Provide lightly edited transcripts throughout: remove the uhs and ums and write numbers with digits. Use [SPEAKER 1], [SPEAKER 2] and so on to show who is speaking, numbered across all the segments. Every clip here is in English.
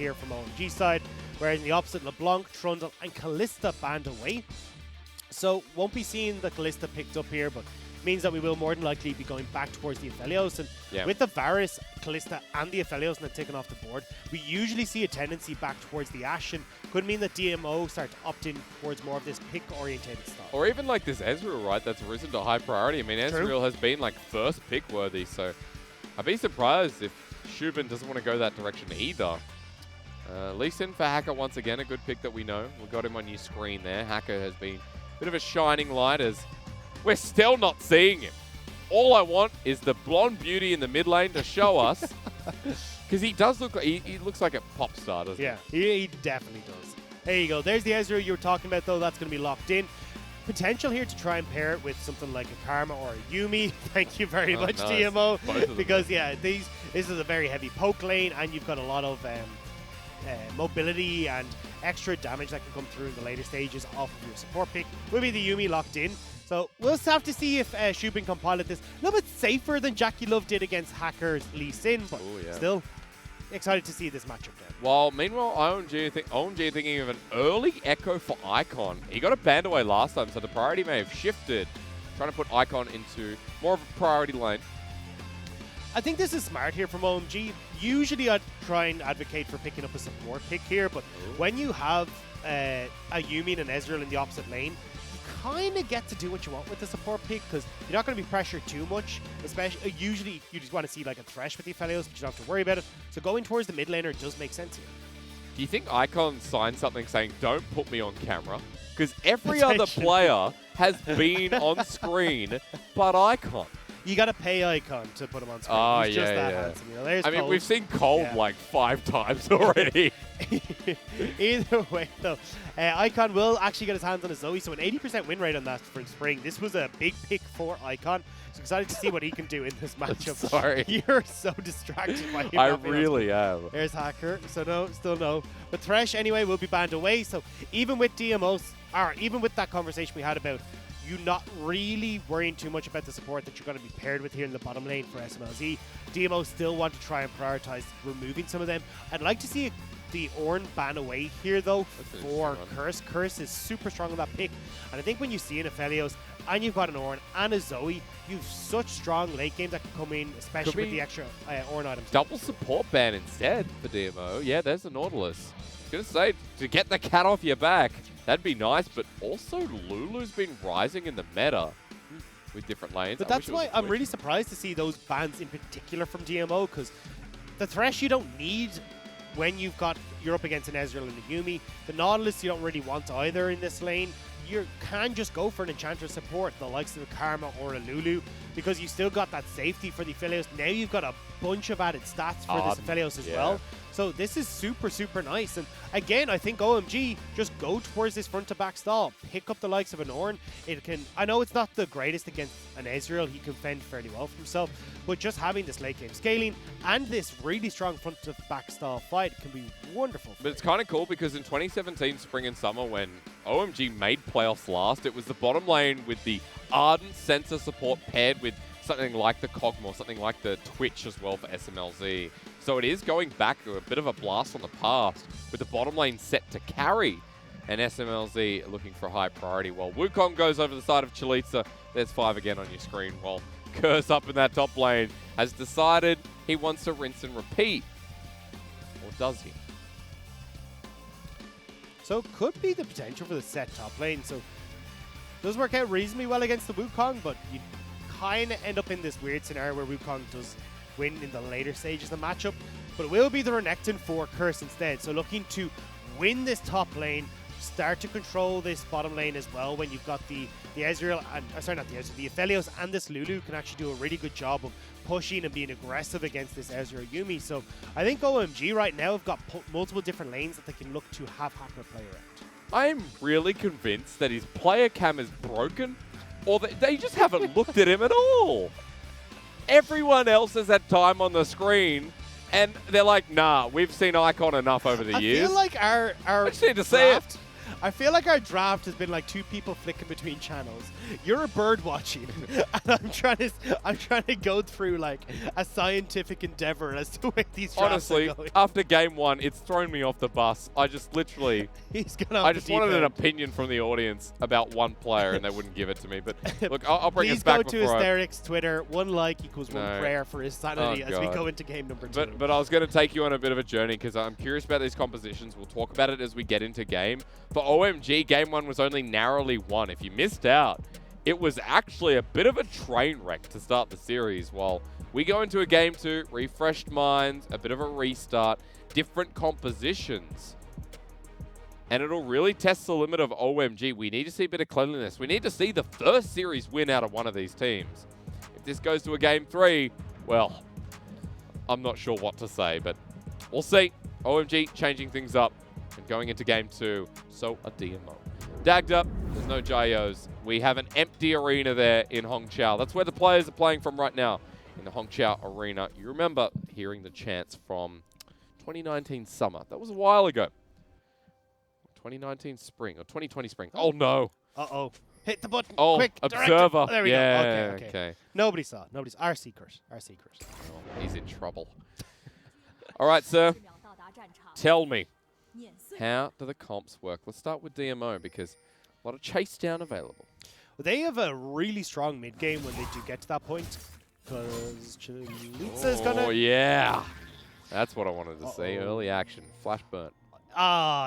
[SPEAKER 1] here from OMG side, whereas in the opposite, LeBlanc, Trundle, and Kalista banned away. So won't be seeing the Kalista picked up here, but means that we will more than likely be going back towards the Aphelios. And with the Varus, Kalista, and the Aphelios and then taken off the board, we usually see a tendency back towards the Ashe, and could mean that DMO start to opt in towards more of this pick-orientated style.
[SPEAKER 2] Or even like this Ezreal, right, that's risen to high priority. I mean, Ezreal has been like first pick worthy, so I'd be surprised if Shubin doesn't want to go that direction either. Lee Sin for Hacker once again, a good pick that we know. We got him on your screen there. Hacker has been a bit of a shining light as we're still not seeing him. All I want is the blonde beauty in the mid lane to show us, because he does look like he looks like a pop star, doesn't he?
[SPEAKER 1] Yeah, he definitely does. There you go. There's the Ezreal you were talking about, though. That's going to be locked in. Potential here to try and pair it with something like a Karma or a Yuumi. Thank you very much, DMO. Because this is a very heavy poke lane, and you've got a lot of mobility and extra damage that can come through in the later stages off of your support pick. Will be the Yuumi locked in. So we'll have to see if Shubin can pilot this a little bit safer than Jackie Love did against Hacker's Lee Sin, but still excited to see this matchup there.
[SPEAKER 2] While meanwhile, OMG thinking of an early echo for Icon. He got a banned away last time, so the priority may have shifted, trying to put Icon into more of a priority lane.
[SPEAKER 1] I think this is smart here from OMG. Usually I'd try and advocate for picking up a support pick here, but when you have a Yuumi and an Ezreal in the opposite lane, you kind of get to do what you want with the support pick, because you're not going to be pressured too much. Especially, usually you just want to see like a Thresh with the Aphelios, but you don't have to worry about it. So going towards the mid laner does make sense here. Do
[SPEAKER 2] you think Icon signed something saying, "Don't put me on camera"? Because every other player has been on screen, but Icon.
[SPEAKER 1] You got to pay Icon to put him on screen.
[SPEAKER 2] Oh,
[SPEAKER 1] He's just that handsome. You know, there's
[SPEAKER 2] Cold. We've seen Cold like 5 times already.
[SPEAKER 1] Either way, though, Icon will actually get his hands on a Zoe, so an 80% win rate on that for spring. This was a big pick for Icon. So excited to see what he can do in this matchup.
[SPEAKER 2] Sorry.
[SPEAKER 1] You're so distracted by him.
[SPEAKER 2] I really am.
[SPEAKER 1] There's Hacker, so no, still no. But Thresh, anyway, will be banned away. So even with DMOs, or even with that conversation we had about you not really worrying too much about the support that you're going to be paired with here in the bottom lane for SMLZ. DMO still want to try and prioritize removing some of them. I'd like to see the Ornn ban away here, though, for Curse. Curse is super strong on that pick. And I think when you see an Aphelios and you've got an Ornn and a Zoe, you've such strong late games that can come in, especially with the extra Ornn items.
[SPEAKER 2] Double support ban instead for DMO. Yeah, there's the Nautilus. I was going to say, to get the cat off your back, that'd be nice, but also Lulu's been rising in the meta with different lanes.
[SPEAKER 1] But that's why I'm really surprised to see those bans in particular from DMO, because the Thresh you don't need when you're up against an Ezreal and a Yuumi. The Nautilus you don't really want either in this lane. You can just go for an Enchanter support, the likes of a Karma or a Lulu, because you still got that safety for the Aphelios. Now you've got a bunch of added stats for this Aphelios as well. So this is super, super nice. And again, I think OMG just go towards this front to back stall. Pick up the likes of an Ornn. I know it's not the greatest against an Ezreal. He can fend fairly well for himself. But just having this late game scaling and this really strong front to back stall fight can be wonderful.
[SPEAKER 2] But it's kind of cool because in 2017 spring and summer, when OMG made playoffs last, it was the bottom lane with the Ardent sensor support paired with something like the Cogmore, something like the Twitch as well for SMLZ. So it is going back to a bit of a blast from the past with the bottom lane set to carry and SMLZ looking for a high priority. While Wukong goes over the side of Chalitza, there's 5 again on your screen, while Curse up in that top lane has decided he wants to rinse and repeat. Or does he?
[SPEAKER 1] So could be the potential for the set top lane. So does work out reasonably well against the Wukong, but you kind of end up in this weird scenario where Wukong does win in the later stages of the matchup. But it will be the Renekton for Curse instead. So looking to win this top lane, start to control this bottom lane as well when you've got the Ezreal, and sorry, not the Ezreal, the Aphelios and this Lulu can actually do a really good job of pushing and being aggressive against this Ezreal Yuumi. So I think OMG right now have got multiple different lanes that they can look to have Hacker play around.
[SPEAKER 2] I'm really convinced that his player cam is broken, or that they just haven't looked at him at all. Everyone else has had time on the screen, and they're like, nah, we've seen Icon enough over the years.
[SPEAKER 1] I feel like our
[SPEAKER 2] I just need to say it.
[SPEAKER 1] I feel like our draft has been like two people flicking between channels. You're bird watching, and I'm trying to go through like a scientific endeavor as to where these drafts
[SPEAKER 2] Honestly,
[SPEAKER 1] are going.
[SPEAKER 2] after game 1, it's thrown me off the bus. I just literally,
[SPEAKER 1] He's gonna.
[SPEAKER 2] I just wanted an opinion from the audience about one player, and they wouldn't give it to me. But look, I'll bring us back
[SPEAKER 1] Please go to Hysteric's Twitter. 1 like equals 1 prayer for his sanity as we go into game number 2.
[SPEAKER 2] But I was going to take you on a bit of a journey because I'm curious about these compositions. We'll talk about it as we get into game. For OMG, game 1 was only narrowly won. If you missed out, it was actually a bit of a train wreck to start the series. While we go into a game 2, refreshed minds, a bit of a restart, different compositions. And it'll really test the limit of OMG. We need to see a bit of cleanliness. We need to see the first series win out of one of these teams. If this goes to a game 3, well, I'm not sure what to say, but we'll see. OMG changing things up and going into game 2. So a DMO. Dagged up. There's no Gyos. We have an empty arena there in Hongqiao. That's where the players are playing from right now, in the Hongqiao arena. You remember hearing the chants from 2019 summer. That was a while ago. 2019 spring or 2020 spring. Oh no.
[SPEAKER 1] Uh-oh. Hit the button.
[SPEAKER 2] Oh,
[SPEAKER 1] quick.
[SPEAKER 2] observer.
[SPEAKER 1] Oh, there we
[SPEAKER 2] go.
[SPEAKER 1] Okay. Nobody saw. Nobody's our seekers. Our seekers.
[SPEAKER 2] Oh, he's in trouble. All right, sir. Tell me, how do the comps work? Let's start with DMO because a lot of chase down available.
[SPEAKER 1] Well, they have a really strong mid game when they do get to that point because Chalitza's gonna.
[SPEAKER 2] Oh yeah. That's what I wanted to see. Early action. Flash burn.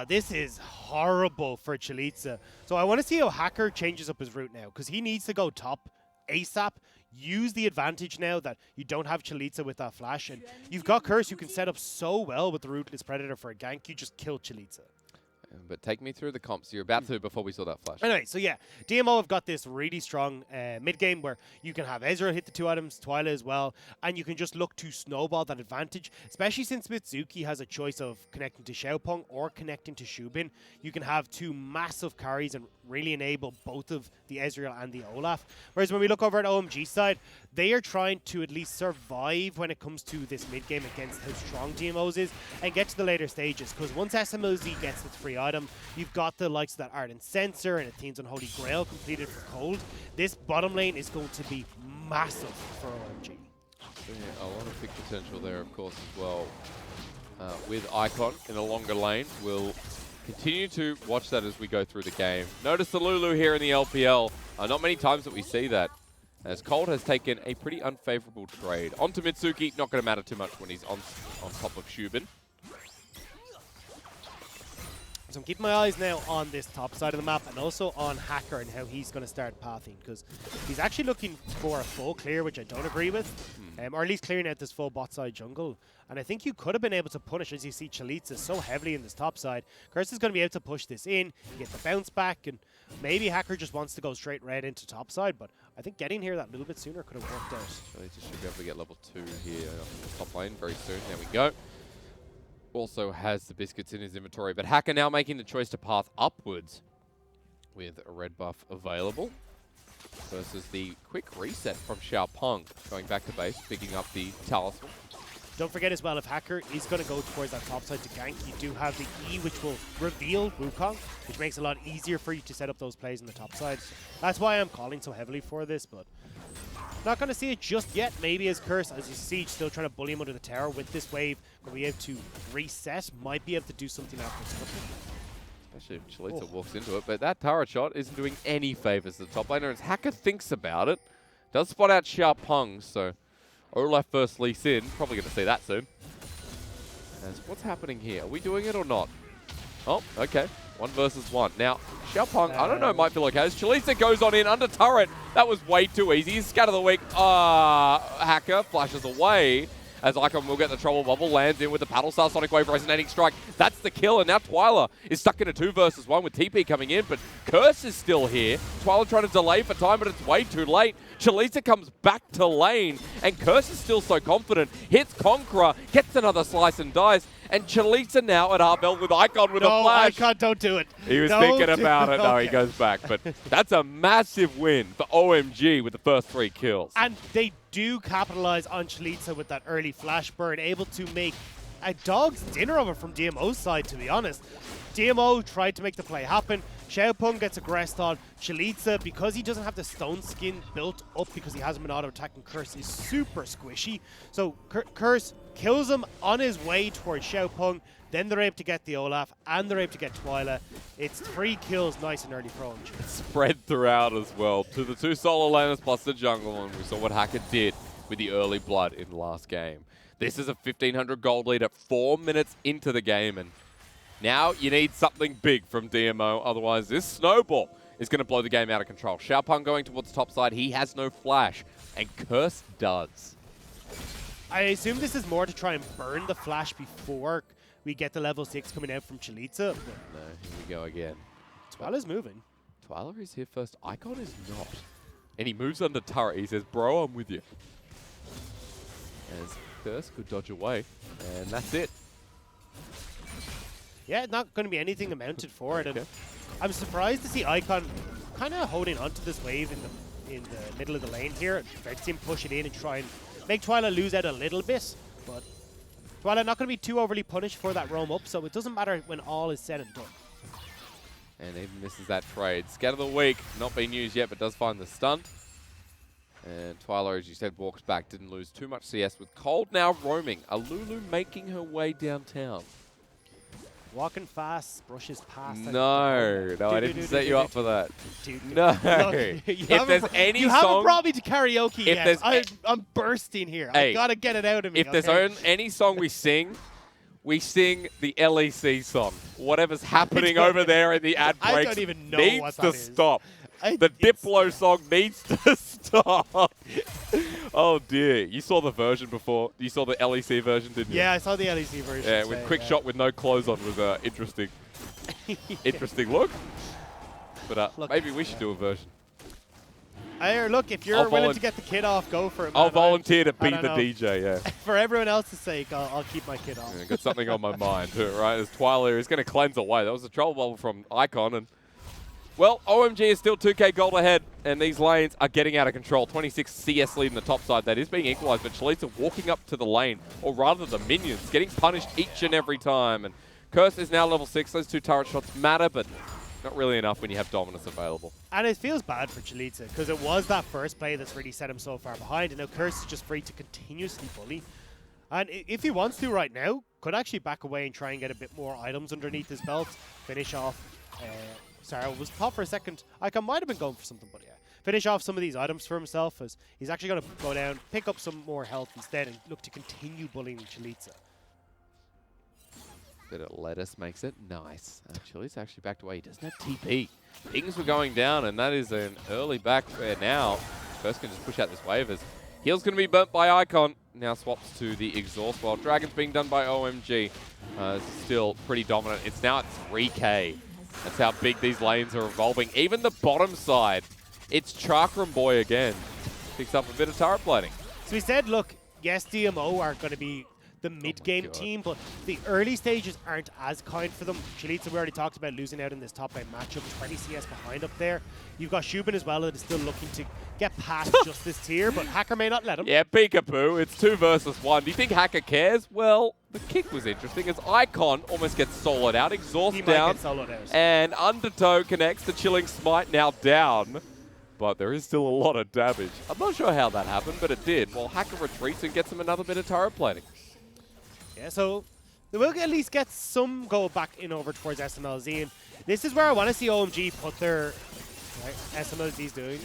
[SPEAKER 1] This is horrible for Chalitza. So I want to see how FLICKR changes up his route now because he needs to go top ASAP. Use the advantage now that you don't have Chalitza with that flash. And you've got Curse who can set up so well with the Rootless Predator for a gank. You just kill Chalitza.
[SPEAKER 2] But take me through the comps. You're about to before we saw that flash.
[SPEAKER 1] Anyway, so yeah, DMO have got this really strong mid-game where you can have Ezreal hit the 2 items, Twyla as well, and you can just look to snowball that advantage, especially since Mitsuki has a choice of connecting to Xiaopeng or connecting to Shubin. You can have 2 massive carries and really enable both of the Ezreal and the Olaf. Whereas when we look over at OMG side, they are trying to at least survive when it comes to this mid-game against how strong DMOs is and get to the later stages, because once SMOZ gets its free item, you've got the likes of that Ardent Sensor and Athene's Unholy Grail completed for Cold. This bottom lane is going to be massive for OMG.
[SPEAKER 2] Yeah, a lot of big potential there, of course, as well. With Icon in a longer lane, we'll continue to watch that as we go through the game. Notice the Lulu here in the LPL. Not many times that we see that, as Cold has taken a pretty unfavorable trade. Onto Mitsuki, not going to matter too much when he's on top of Shubin.
[SPEAKER 1] So I'm keeping my eyes now on this top side of the map and also on FLICKR and how he's going to start pathing, because he's actually looking for a full clear, which I don't agree with, or at least clearing out this full bot side jungle. And I think you could have been able to punish, as you see Chalitza so heavily in this top side. Curse is going to be able to push this in, you get the bounce back, and maybe FLICKR just wants to go straight red into top side, but I think getting here that little bit sooner could have worked out.
[SPEAKER 2] Chalitza should be able to get level 2 here on the top lane very soon. There we go. Also has the biscuits in his inventory, but FLICKR now making the choice to path upwards with a red buff available versus the quick reset from Xiaopeng, going back to base, picking up the talisman.
[SPEAKER 1] Don't forget as well, if FLICKR is going to go towards that top side to gank, you do have the E, which will reveal Wukong, which makes it a lot easier for you to set up those plays on the top side. That's why I'm calling so heavily for this, but not going to see it just yet. Maybe as Curse, as you see, still trying to bully him under the tower with this wave, going to be able to reset, might be able to do something after something.
[SPEAKER 2] Especially if Chalitza walks into it, but that turret shot isn't doing any favors to the top laner. As FLICKR thinks about it, does spot out Xiaopeng, so Olaf first lease in, probably going to see that soon. As what's happening here? Are we doing it or not? Oh, okay. 1 versus 1. Now, Xiaopeng, I don't know, might feel okay. As Chalitza goes on in under turret, that was way too easy. Scatter the weak. FLICKR flashes away. As Icon will get the trouble bubble, lands in with the Paddle Star Sonic Wave Resonating Strike. That's the kill, and now Twyla is stuck in a 2 versus 1 with TP coming in, but Curse is still here. Twyla trying to delay for time, but it's way too late. Chalitza comes back to lane, and Curse is still so confident. Hits Conqueror, gets another slice and dies, and Chalitza now at Arbel with Icon with a flash.
[SPEAKER 1] Icon, don't do it.
[SPEAKER 2] He was thinking about it. No, he goes back. But that's a massive win for OMG with the first 3 kills.
[SPEAKER 1] And they do capitalize on Chalitza with that early flash burn, able to make a dog's dinner of it from DMO's side, to be honest. DMO tried to make the play happen. Xiaopeng gets aggressed on. Chalitza, because he doesn't have the stone skin built up because he hasn't been auto-attacking Curse, is super squishy. So Curse kills him on his way towards Xiaopeng. Then they're able to get the Olaf, and they're able to get Twyla. It's 3 kills nice and early for OMG.
[SPEAKER 2] Spread throughout as well to the 2 solo laners plus the jungle, and we saw what Hacker did with the early blood in the last game. This is a 1,500 gold lead at 4 minutes into the game, and now you need something big from DMO, otherwise this snowball is going to blow the game out of control. Xiaopeng going towards the top side, he has no flash, and Curse does.
[SPEAKER 1] I assume this is more to try and burn the flash before we get the level 6 coming out from Chalitza.
[SPEAKER 2] No, here we go again.
[SPEAKER 1] Twyla's moving.
[SPEAKER 2] Twyla is here first, Icon is not. And he moves under turret, he says, bro, I'm with you. As Curse could dodge away, and that's it.
[SPEAKER 1] Yeah, not going to be anything amounted for it.
[SPEAKER 2] Okay.
[SPEAKER 1] And I'm surprised to see Icon kind of holding onto this wave in the middle of the lane here. I'd see him push it in and try and make Twyla lose out a little bit. But Twyla not going to be too overly punished for that roam up, so it doesn't matter when all is said and done.
[SPEAKER 2] And even misses that trade. Scat of the week, not been used yet, but does find the stun. And Twyla, as you said, walks back, didn't lose too much CS with Cold now roaming. Alulu making her way downtown.
[SPEAKER 1] Walking fast, brushes past.
[SPEAKER 2] No, I didn't set you up for that. No.
[SPEAKER 1] Look,
[SPEAKER 2] if there's any
[SPEAKER 1] you
[SPEAKER 2] song,
[SPEAKER 1] haven't brought me to karaoke yet. I'm bursting here.
[SPEAKER 2] Hey,
[SPEAKER 1] I gotta get it out of me.
[SPEAKER 2] If there's any song we sing the LEC song. Whatever's happening over there in the ad breaks
[SPEAKER 1] I don't even know
[SPEAKER 2] needs
[SPEAKER 1] what
[SPEAKER 2] to
[SPEAKER 1] that is.
[SPEAKER 2] stop. The Diplo song needs to stop. Oh dear. You saw the version before. You saw the LEC version, didn't you?
[SPEAKER 1] Yeah, I saw the LEC version.
[SPEAKER 2] Yeah, with quick shot with no clothes on was interesting. Interesting look. But look, maybe we should do a version.
[SPEAKER 1] Look, if you're willing to get the kid off, go for it.
[SPEAKER 2] I'll volunteer to be the DJ, yeah.
[SPEAKER 1] For everyone else's sake, I'll keep my kid off.
[SPEAKER 2] Yeah, got something on my mind too, right? As Twyla is going to cleanse away. That was a trouble bubble from Icon, and well, OMG is still 2k gold ahead, and these lanes are getting out of control. 26 CS lead in the top side. That is being equalized, but Chalitza walking up to the lane, or rather the minions, getting punished each and every time. And Curse is now level 6. Those 2 turret shots matter, but not really enough when you have Dominus available.
[SPEAKER 1] And it feels bad for Chalitza, because it was that first play that's really set him so far behind, and now Curse is just free to continuously bully. And if he wants to right now, could actually back away and try and get a bit more items underneath his belt, finish off... sorry, I was caught for a second. Icon might have been going for something, but yeah. Finish off some of these items for himself, as he's actually going to go down, pick up some more health instead, and look to continue bullying Chalitza.
[SPEAKER 2] Bit of lettuce makes it nice. Chalitza actually backed away. He doesn't have TP. Things were going down, and that is an early backfire now. First can just push out this wave as heal's going to be burnt by Icon. Now swaps to the exhaust while Dragon's being done by OMG. Still pretty dominant. It's now at 3k. That's how big these lanes are evolving. Even the bottom side, it's Chakram Boy again. Picks up a bit of turret plating.
[SPEAKER 1] So we said, look, yes, DMO are going to be the mid-game team, but the early stages aren't as kind for them. Chalitza, we already talked about losing out in this top lane matchup, 20 CS behind up there. You've got Shubin as well that is still looking to get past just this tier, but Hacker may not let him.
[SPEAKER 2] Yeah, peekaboo. It's 2 versus 1. Do you think Hacker cares? Well, the kick was interesting as Icon almost gets soloed out, exhaust
[SPEAKER 1] he
[SPEAKER 2] down,
[SPEAKER 1] might get soloed out.
[SPEAKER 2] And Undertow connects the Chilling Smite now down. But there is still a lot of damage. I'm not sure how that happened, but it did. While Hacker retreats and gets him another bit of turret plating.
[SPEAKER 1] Yeah, so they will at least get some gold back in over towards SMLZ. And this is where I want to see OMG put their... Right, SMLZ's doing...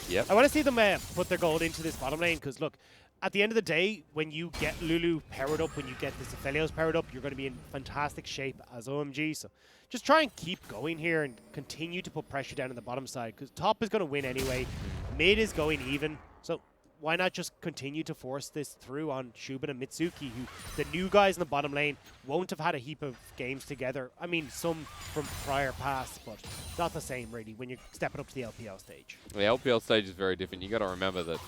[SPEAKER 2] Yep.
[SPEAKER 1] I want to see them put their gold into this bottom lane, because look, at the end of the day, when you get Lulu powered up, when you get this Aphelios powered up, you're going to be in fantastic shape as OMG. So just try and keep going here and continue to put pressure down on the bottom side, because top is going to win anyway. Mid is going even. So why not just continue to force this through on Shubin and Mitsuki, who the new guys in the bottom lane won't have had a heap of games together. I mean, some from prior past, but not the same really when you're stepping up to the LPL stage.
[SPEAKER 2] The LPL stage is very different. You got to remember that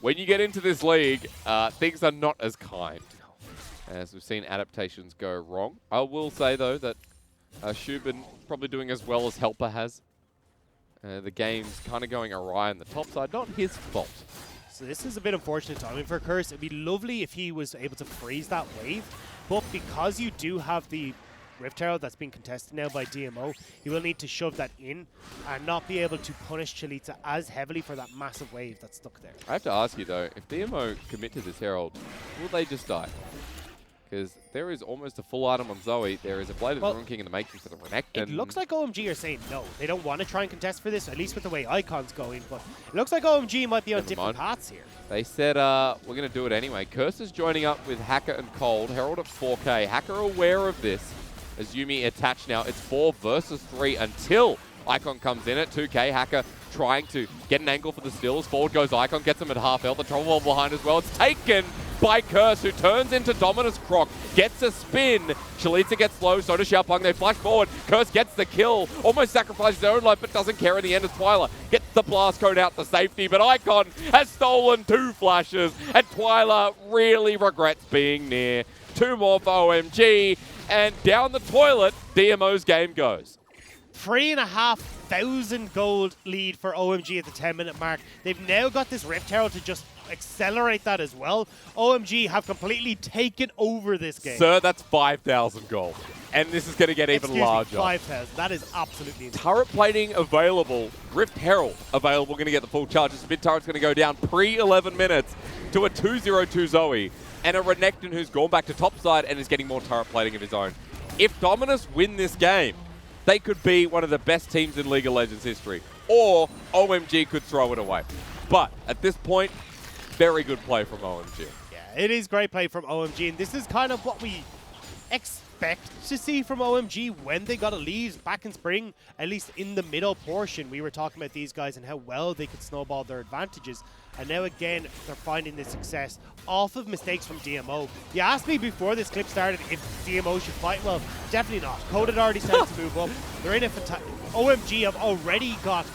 [SPEAKER 2] when you get into this league, things are not as kind. As we've seen adaptations go wrong. I will say though that Shubin probably doing as well as Helper has. The game's kind of going awry on the top side, not his fault.
[SPEAKER 1] So this is a bit unfortunate timing for Curse. It'd be lovely if he was able to freeze that wave, but because you do have the Rift Herald that's being contested now by DMO, you will need to shove that in and not be able to punish Chalitza as heavily for that massive wave that's stuck there.
[SPEAKER 2] I have to ask you though, if DMO commit to this Herald, will they just die? Because there is almost a full item on Zoe. There is a Blade of the Rune King in the making for the Renekton.
[SPEAKER 1] It looks like OMG are saying no. They don't want to try and contest for this, at least with the way Icon's going. But it looks like OMG might be on different paths here.
[SPEAKER 2] They said, we're going to do it anyway. Curse is joining up with Hacker and Cold. Herald at 4K. Hacker aware of this. As Yuumi attached now, it's 4 versus 3 until Icon comes in at 2K. Hacker trying to get an angle for the stills. Forward goes Icon, gets him at half health. The trouble ball behind as well. It's taken by Curse, who turns into Dominus Croc, gets a spin. Chalitza gets low, so does Xiaopeng. They flash forward. Curse gets the kill, almost sacrifices his own life, but doesn't care in the end as Twyla gets the blast code out to safety. But Icon has stolen 2 flashes, and Twyla really regrets being near. 2 more for OMG, and down the toilet, DMO's game goes.
[SPEAKER 1] 3,500 gold lead for OMG at the 10-minute mark. They've now got this Rift Herald to just accelerate that as well. OMG have completely taken over this game.
[SPEAKER 2] Sir, that's 5,000 gold. And this is going to get even larger.
[SPEAKER 1] 5,000. That is absolutely insane.
[SPEAKER 2] Turret plating available. Rift Herald available. Going to get the full charge. This mid turret's going to go down pre-11 minutes to a 2-0-2 Zoe. And a Renekton who's gone back to topside and is getting more turret plating of his own. If Dominus win this game, they could be one of the best teams in League of Legends history. Or OMG could throw it away. But at this point, very good play from OMG.
[SPEAKER 1] Yeah, it is great play from OMG, and this is kind of what we expect to see from OMG when they got a lead back in spring, at least in the middle portion. We were talking about these guys and how well they could snowball their advantages, and now again they're finding this success off of mistakes from DMO. You asked me before this clip started if DMO should fight. Well, definitely not. Code had already started to move up. They're in a OMG have already got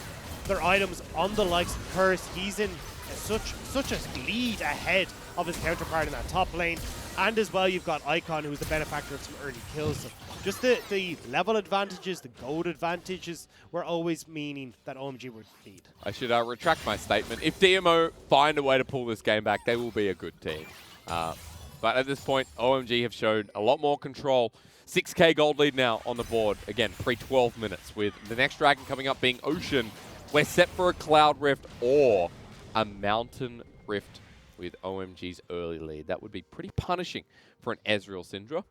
[SPEAKER 1] their items on the likes of Curse. He's in such a lead ahead of his counterpart in that top lane. And as well, you've got Icon, who's the benefactor of some early kills. So just the level advantages, the gold advantages were always meaning that OMG would lead.
[SPEAKER 2] I should retract my statement. If DMO find a way to pull this game back, they will be a good team. But at this point, OMG have shown a lot more control. 6K gold lead now on the board. Again, pre-12 minutes with the next dragon coming up being Ocean. We're set for a Cloud Rift or a Mountain Rift with OMG's early lead. That would be pretty punishing for an Ezreal Syndra.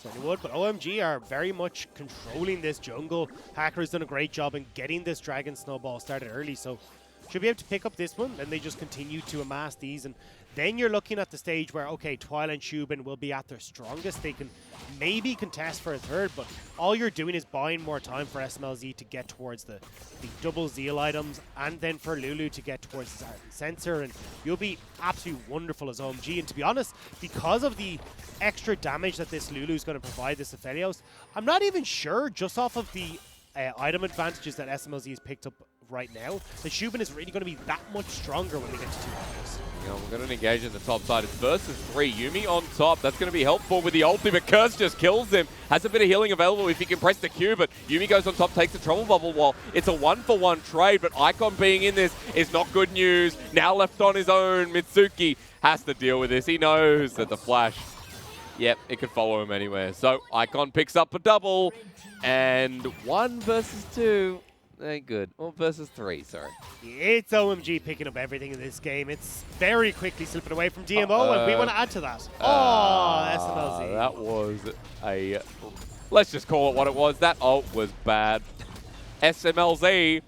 [SPEAKER 1] Certainly would, but OMG are very much controlling this jungle. Hacker's done a great job in getting this Dragon Snowball started early, so should be able to pick up this one, and they just continue to amass these. And then you're looking at the stage where, okay, Twyla and Shubin will be at their strongest. They can maybe contest for a third, but all you're doing is buying more time for SMLZ to get towards the double Zeal items, and then for Lulu to get towards the sensor, and you'll be absolutely wonderful as OMG. And to be honest, because of the extra damage that this Lulu is going to provide this Aphelios, I'm not even sure, just off of the item advantages that SMLZ has picked up right now, the Shubin is really going to be that much stronger when we get to 2 hours.
[SPEAKER 2] You know, we're going to engage in the top side. It's versus 3. Yuumi on top. That's going to be helpful with the ulti, but Curse just kills him. Has a bit of healing available if he can press the Q, but Yuumi goes on top, takes the trouble bubble wall. It's a 1-for-1 trade, but Icon being in this is not good news. Now left on his own, Mitsuki has to deal with this. He knows that the flash, yep, it could follow him anywhere. So Icon picks up a double, and 1 versus 2. Ain't good. Or versus 3, sorry.
[SPEAKER 1] It's OMG picking up everything in this game. It's very quickly slipping away from DMO, and we want to add to that. SMLZ.
[SPEAKER 2] That was a... Let's just call it what it was. That ult was bad. SMLZ,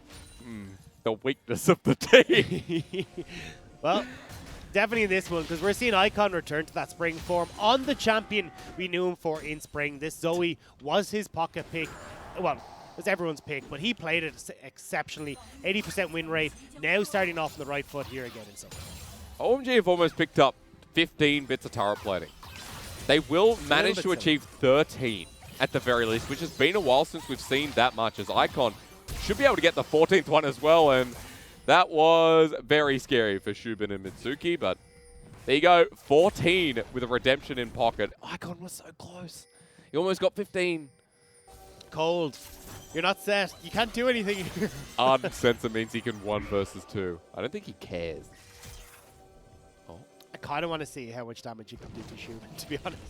[SPEAKER 2] the weakness of the team.
[SPEAKER 1] Well, definitely in this one, because we're seeing Icon return to that spring form on the champion we knew him for in spring. This Zoe was his pocket pick. Well, it was everyone's pick, but he played it exceptionally. 80% win rate, now starting off on the right foot here again in summer.
[SPEAKER 2] OMG have almost picked up 15 bits of turret plating. They will manage to achieve 13 at the very least, which has been a while since we've seen that much, as Icon should be able to get the 14th one as well, and that was very scary for Shubin and Mitsuki, but there you go, 14 with a redemption in pocket. Icon was so close. He almost got 15.
[SPEAKER 1] Cold. You're not set. You can't do anything here.
[SPEAKER 2] Ardent Sensor means he can 1 versus 2. I don't think he cares. Oh.
[SPEAKER 1] I kind of want to see how much damage you can do to Shubin, to be honest.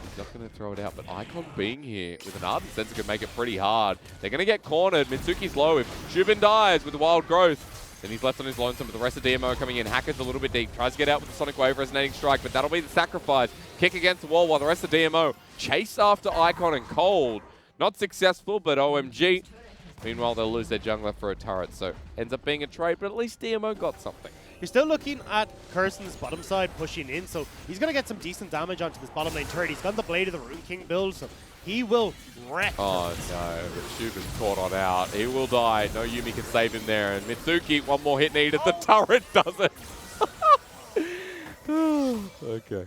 [SPEAKER 2] He's not going to throw it out, but Icon being here with an Ardent Sensor could make it pretty hard. They're going to get cornered. Mitsuki's low. If Shubin dies with the Wild Growth, then he's left on his lonesome, but the rest of DMO coming in. Hacker's a little bit deep. Tries to get out with the Sonic Wave Resonating Strike, but that'll be the sacrifice. Kick against the wall while the rest of DMO chase after Icon and Cold. Not successful, but OMG. Meanwhile, they'll lose their jungler for a turret, so ends up being a trade, but at least DMO got something.
[SPEAKER 1] You're still looking at Kirsten's bottom side pushing in, so he's going to get some decent damage onto this bottom lane turret. He's got the Blade of the Rune King build, so he will wreck.
[SPEAKER 2] Oh no, but Shubin's caught on out. He will die. No Yuumi can save him there, and Mitsuki, one more hit needed. The turret does it. Okay.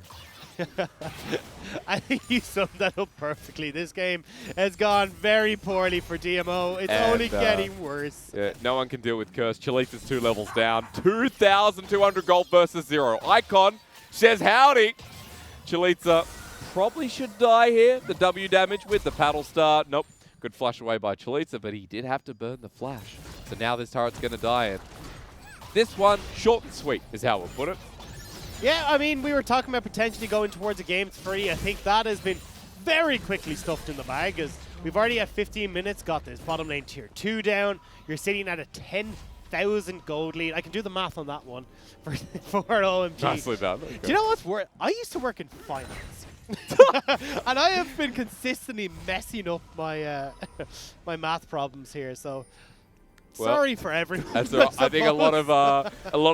[SPEAKER 1] I think you summed that up perfectly. This game has gone very poorly for DMO. It's only getting worse.
[SPEAKER 2] Yeah, no one can deal with Curse. Chalisa's 2 levels down. 2,200 gold versus 0. Icon says howdy. Chalisa probably should die here. The W damage with the paddle star. Nope. Good flash away by Chalisa, but he did have to burn the flash. So now this turret's going to die. And this one, short and sweet is how we'll put it.
[SPEAKER 1] Yeah, I mean, we were talking about potentially going towards a game 3. I think that has been very quickly stuffed in the bag, as we've already had 15 minutes, got this bottom lane tier 2 down. You're sitting at a 10,000 gold lead. I can do the math on that one for OMG.
[SPEAKER 2] Nicely done. Okay.
[SPEAKER 1] Do you know what's worse? I used to work in finance. And I have been consistently messing up my my math problems here, so...
[SPEAKER 2] Well,
[SPEAKER 1] sorry for everyone.
[SPEAKER 2] That's all right. I think a lot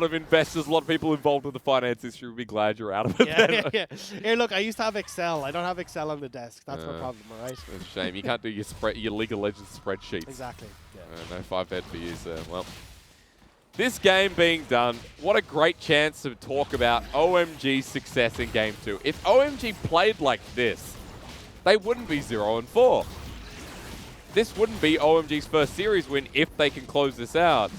[SPEAKER 2] of investors, a lot of people involved with the finance industry will be glad you're out of it.
[SPEAKER 1] Yeah. Here, look, I used to have Excel. I don't have Excel on the desk. That's my problem, all right?
[SPEAKER 2] It's a shame. You can't do your League of Legends spreadsheets.
[SPEAKER 1] Exactly. Yeah.
[SPEAKER 2] No 5-bet for you, sir. Well, this game being done, what a great chance to talk about OMG's success in Game 2. If OMG played like this, they wouldn't be 0-4. This wouldn't be OMG's first series win if they can close this out.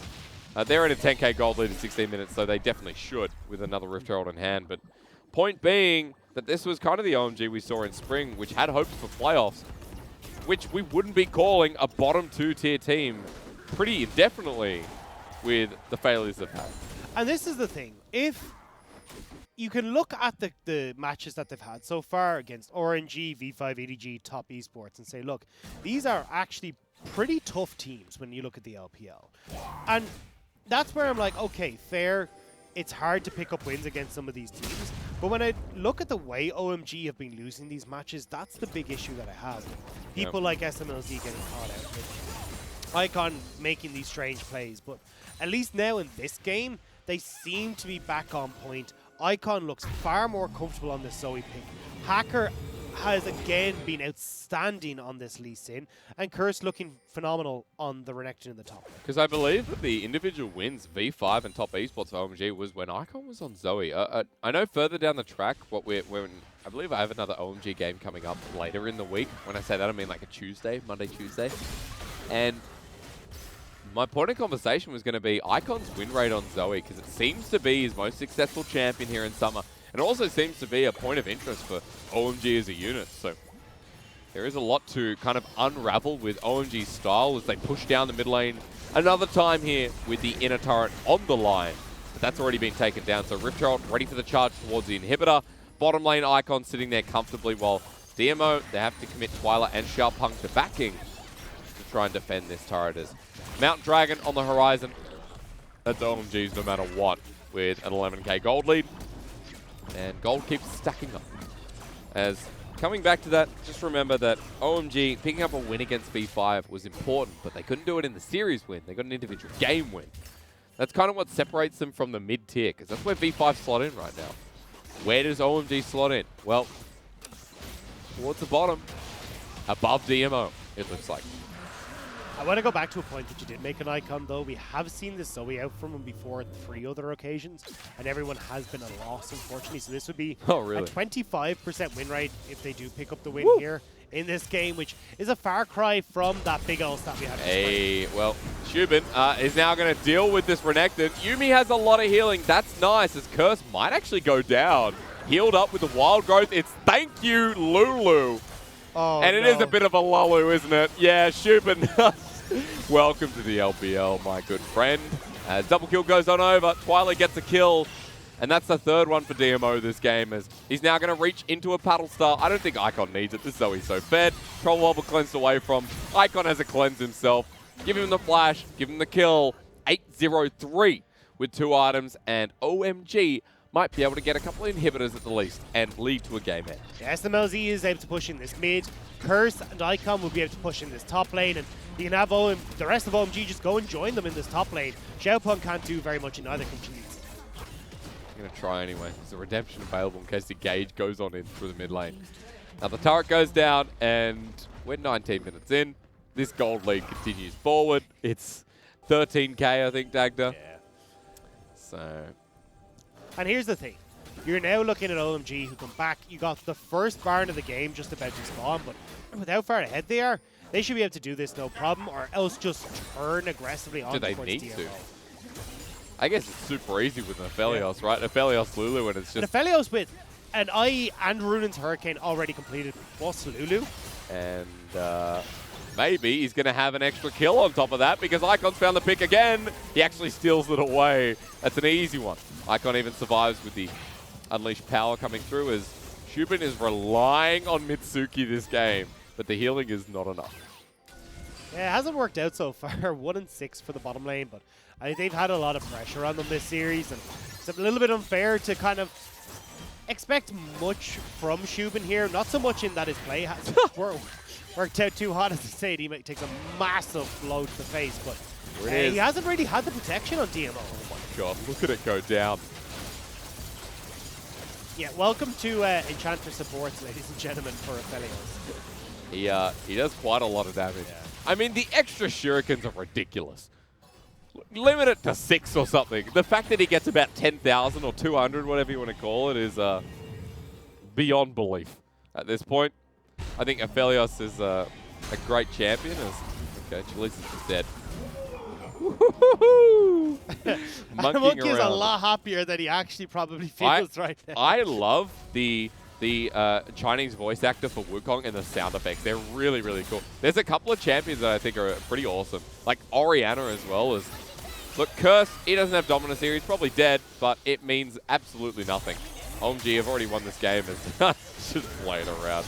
[SPEAKER 2] They're in a 10k gold lead in 16 minutes, so they definitely should with another Rift Herald in hand. But point being that this was kind of the OMG we saw in spring, which had hopes for playoffs, which we wouldn't be calling a bottom 2-tier team pretty indefinitely with the failures they've had.
[SPEAKER 1] And this is the thing. If you can look at the matches that they've had so far against RNG, V5, EDG, Top Esports, and say, look, these are actually pretty tough teams when you look at the LPL. And that's where I'm like, okay, fair. It's hard to pick up wins against some of these teams. But when I look at the way OMG have been losing these matches, that's the big issue that I have. People like SMLZ getting caught out with Icon making these strange plays. But at least now in this game, they seem to be back on point. Icon looks far more comfortable on this Zoe pick. Hacker has again been outstanding on this Lee Sin, and Curse looking phenomenal on the Renekton in the top.
[SPEAKER 2] Because I believe that the individual wins, V5 and Top Esports for OMG, was when Icon was on Zoe. I know further down the track, I believe I have another OMG game coming up later in the week. When I say that, I mean like a Tuesday, Monday, Tuesday. And my point of conversation was going to be Icon's win rate on Zoe, because it seems to be his most successful champion here in summer. And it also seems to be a point of interest for OMG as a unit. So there is a lot to kind of unravel with OMG's style as they push down the mid lane another time here with the inner turret on the line. But that's already been taken down. So Rift Herald ready for the charge towards the inhibitor. Bottom lane Icon sitting there comfortably, while DMO, they have to commit Twyla and Xiaopeng to backing to try and defend this turret. As Mountain Dragon on the horizon. That's OMG's no matter what, with an 11k gold lead. And gold keeps stacking up. As coming back to that, just remember that OMG picking up a win against V5 was important, but they couldn't do it in the series win. They got an individual game win. That's kind of what separates them from the mid-tier, because that's where V5 slot in right now. Where does OMG slot in? Well, towards the bottom, above DMO, it looks like.
[SPEAKER 1] I want to go back to a point that you did make an Icon, though. We have seen this Zoe out from him before at 3 other occasions, and everyone has been a loss, unfortunately. So this would be a 25% win rate if they do pick up the win here in this game, which is a far cry from that big ult that we had.
[SPEAKER 2] Hey, well, Shubin is now going to deal with this Renekton. Yuumi has a lot of healing. That's nice, as Curse might actually go down. Healed up with the Wild Growth. It's thank you, Lulu.
[SPEAKER 1] Oh,
[SPEAKER 2] And it is a bit of a lullu, isn't it? Yeah, Shubin. Welcome to the LPL, my good friend. As double kill goes on over, Twilight gets a kill. And that's the third one for DMO this game, as he's now going to reach into a paddle star. I don't think Icon needs it. This Zoe's so fed. Troll Wobble cleansed away from. Icon has a cleanse himself. Give him the flash. Give him the kill. 8-0-3 with 2 items. And OMG might be able to get a couple of inhibitors at the least and lead to a game end.
[SPEAKER 1] Yeah, SMLZ is able to push in this mid. Curse and Icon will be able to push in this top lane. And you can have the rest of OMG just go and join them in this top lane. Xiaopeng can't do very much in either compete.
[SPEAKER 2] I'm going to try anyway. There's a redemption available in case the gauge goes on in through the mid lane. Now the turret goes down, and we're 19 minutes in. This gold lead continues forward. It's 13k, I think, Dagda.
[SPEAKER 1] Yeah.
[SPEAKER 2] So.
[SPEAKER 1] And here's the thing. You're now looking at OMG who come back. You got the first Baron of the game just about to spawn, but with how far ahead they are, they should be able to do this no problem, or else just turn aggressively on towards DMO.
[SPEAKER 2] To? I guess it's super easy with Aphelios, right? Aphelios Lulu, and it's just...
[SPEAKER 1] And Aphelios with an Eye and Runan's Hurricane already completed plus Lulu.
[SPEAKER 2] And maybe he's going to have an extra kill on top of that because Icon's found the pick again. He actually steals it away. That's an easy one. Icon even survives with the Unleashed Power coming through as Shubin is relying on Mitsuki this game, but the healing is not enough.
[SPEAKER 1] Yeah, it hasn't worked out so far. 1-6 for the bottom lane, but they've had a lot of pressure on them this series, and it's a little bit unfair to kind of expect much from Shubin here. Not so much in that his play has worked out too hot, as I say. He takes a massive blow to the face, but he hasn't really had the protection on DMO.
[SPEAKER 2] Oh my god, look at it go down.
[SPEAKER 1] Yeah, welcome to Enchanter supports, ladies and gentlemen, for Aphelios.
[SPEAKER 2] He does quite a lot of damage.
[SPEAKER 1] Yeah.
[SPEAKER 2] I mean, the extra shurikens are ridiculous. Limit it to 6 or something. The fact that he gets about 10,000 or 200, whatever you want to call it, is beyond belief at this point. I think Aphelios is a great champion. Okay, Chalice is just dead.
[SPEAKER 1] Monkey is a lot happier than he actually probably feels right now.
[SPEAKER 2] I love the Chinese voice actor for Wukong and the sound effects. They're really, really cool. There's a couple of champions that I think are pretty awesome. Like Oriana as well. Look, Curse, he doesn't have Dominus here. He's probably dead, but it means absolutely nothing. OMG have already won this game and just playing around.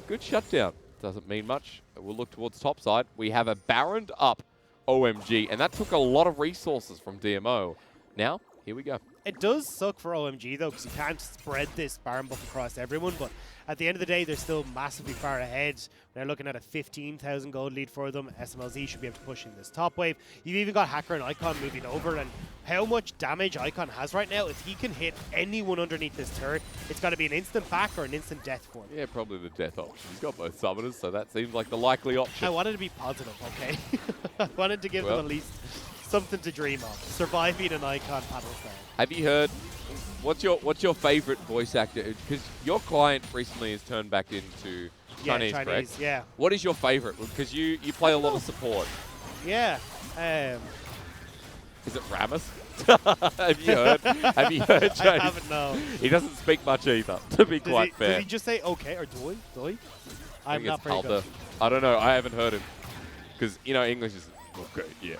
[SPEAKER 2] Good shutdown. Doesn't mean much. We'll look towards topside. We have a Baroned up OMG, and that took a lot of resources from DMO. Now, here we go.
[SPEAKER 1] It does suck for OMG, though, because you can't spread this Baron buff across everyone, but at the end of the day, they're still massively far ahead. They're looking at a 15,000 gold lead for them. SMLZ should be able to push in this top wave. You've even got Hacker and Icon moving over, and how much damage Icon has right now, if he can hit anyone underneath this turret, it's got to be an instant back or an instant death for him.
[SPEAKER 2] Yeah, probably the death option. He's got both summoners, so that seems like the likely option.
[SPEAKER 1] I wanted to be positive, okay? I wanted to give them at least something to dream of. Surviving an Icon paddle star.
[SPEAKER 2] Have you heard, what's your favorite voice actor? Because your client recently has turned back into Chinese, correct?
[SPEAKER 1] Yeah.
[SPEAKER 2] What is your favorite? Because you play a lot of support.
[SPEAKER 1] Yeah.
[SPEAKER 2] Is it Rammus? Have you heard? Have you heard, James?
[SPEAKER 1] I haven't, no.
[SPEAKER 2] He doesn't speak much either, to be quite fair.
[SPEAKER 1] Did he just say okay or doi? I'm not very good.
[SPEAKER 2] I don't know. I haven't heard him. Because, English is, okay, yeah.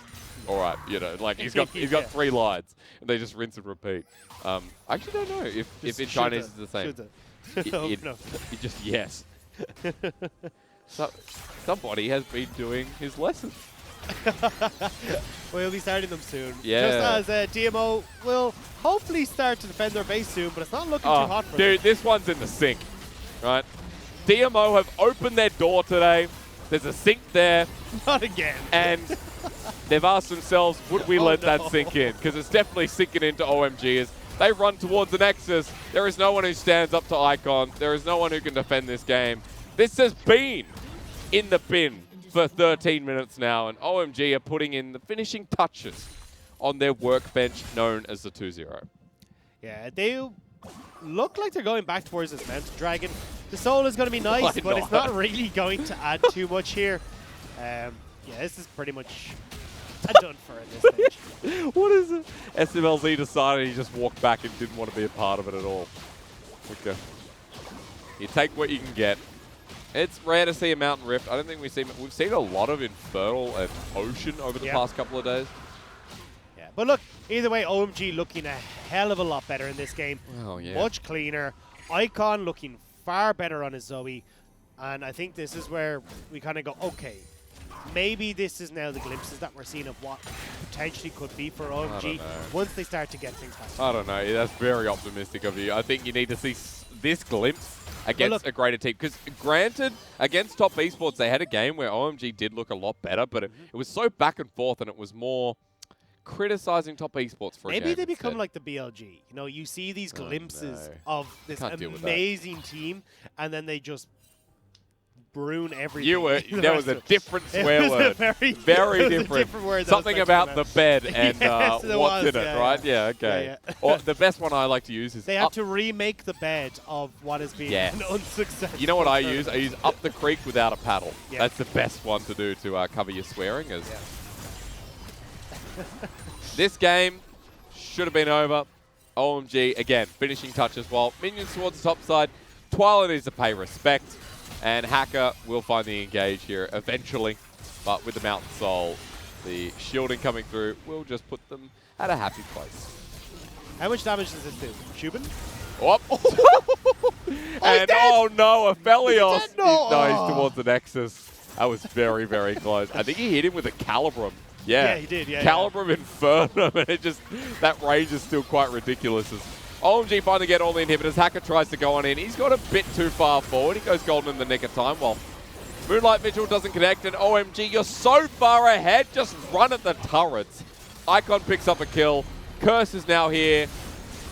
[SPEAKER 2] All right, like he's got 3 lines, and they just rinse and repeat. I actually don't know if in Chinese it's the same.
[SPEAKER 1] No.
[SPEAKER 2] You just yes. Somebody has been doing his lessons.
[SPEAKER 1] We'll be starting them soon.
[SPEAKER 2] Yeah.
[SPEAKER 1] Just as DMO will hopefully start to defend their base soon, but it's not looking too hot for them.
[SPEAKER 2] Dude, this one's in the sink, right? DMO have opened their door today. There's a sink there.
[SPEAKER 1] Not again.
[SPEAKER 2] And they've asked themselves, would we let that sink in? Because it's definitely sinking into OMG as they run towards the Nexus. There is no one who stands up to Icon. There is no one who can defend this game. This has been in the bin for 13 minutes now, and OMG are putting in the finishing touches on their workbench known as the 2-0.
[SPEAKER 1] Yeah, they look like they're going back towards this Mountain Dragon. The soul is going to be nice, but it's not really going to add too much here. Yeah, this is pretty much done for at this stage.
[SPEAKER 2] What is it? SMLZ decided he just walked back and didn't want to be a part of it at all. Okay. You take what you can get. It's rare to see a Mountain Rift. I don't think we've seen a lot of Infernal and Ocean over the past couple of days.
[SPEAKER 1] Yeah, but look, either way, OMG looking a hell of a lot better in this game.
[SPEAKER 2] Oh, yeah.
[SPEAKER 1] Much cleaner. Icon looking far better on his Zoe. And I think this is where we kind of go, okay, maybe this is now the glimpses that we're seeing of what potentially could be for OMG once they start to get things back.
[SPEAKER 2] I don't know. That's very optimistic of you. I think you need to see this glimpse against a greater team. Because granted, against Top Esports, they had a game where OMG did look a lot better, but it was so back and forth, and it was more criticizing Top Esports for a game.
[SPEAKER 1] Maybe they become
[SPEAKER 2] instead.
[SPEAKER 1] like the BLG. You know, you see these glimpses of this
[SPEAKER 2] Can't deal with
[SPEAKER 1] amazing team, and then they just ruin everything.
[SPEAKER 2] There was a different swear word.
[SPEAKER 1] Very
[SPEAKER 2] different.
[SPEAKER 1] Word
[SPEAKER 2] Something about the bed and
[SPEAKER 1] yes,
[SPEAKER 2] what's in it, right? Yeah, okay. Or the best one I like to use is
[SPEAKER 1] they have to remake the bed of what has been an unsuccessful.
[SPEAKER 2] You know what I use? I use Up the Creek without a paddle.
[SPEAKER 1] Yeah.
[SPEAKER 2] That's the best one to do to cover your swearing. This game should have been over. OMG, again, finishing touches while minions towards the top side. Twilight needs to pay respect. And Hacker will finally engage here eventually. But with the Mountain Soul, the shielding coming through will just put them at a happy place.
[SPEAKER 1] How much damage does this do? Shubin?
[SPEAKER 2] Oh, and oh no, Aphelios. No, he's towards the Nexus. That was very, very close. I think he hit him with a Calibrum.
[SPEAKER 1] Yeah, he did. Yeah,
[SPEAKER 2] Calibrum Inferno, and it just, that range is still quite ridiculous. As OMG finally get all the inhibitors. Hacker tries to go on in. He's got a bit too far forward. He goes golden in the nick of time while Moonlight Vigil doesn't connect. And OMG, you're so far ahead. Just run at the turrets. Icon picks up a kill. Curse is now here.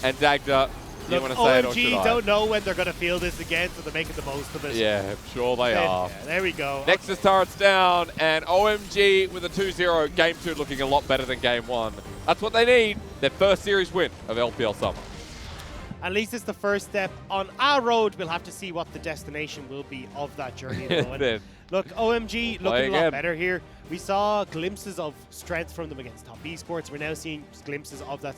[SPEAKER 2] And Dagda, do you want to say it or should I?
[SPEAKER 1] OMG don't know when they're going to feel this again, so they're making the most of it.
[SPEAKER 2] Yeah, I'm sure they are.
[SPEAKER 1] Yeah, there we go.
[SPEAKER 2] Nexus turrets down, and OMG with a 2-0. Game 2 looking a lot better than Game 1. That's what they need. Their first series win of LPL Summer.
[SPEAKER 1] At least it's the first step on our road. We'll have to see what the destination will be of that journey. Look, OMG looking a lot better here. We saw glimpses of strength from them against Top Esports. We're now seeing glimpses of that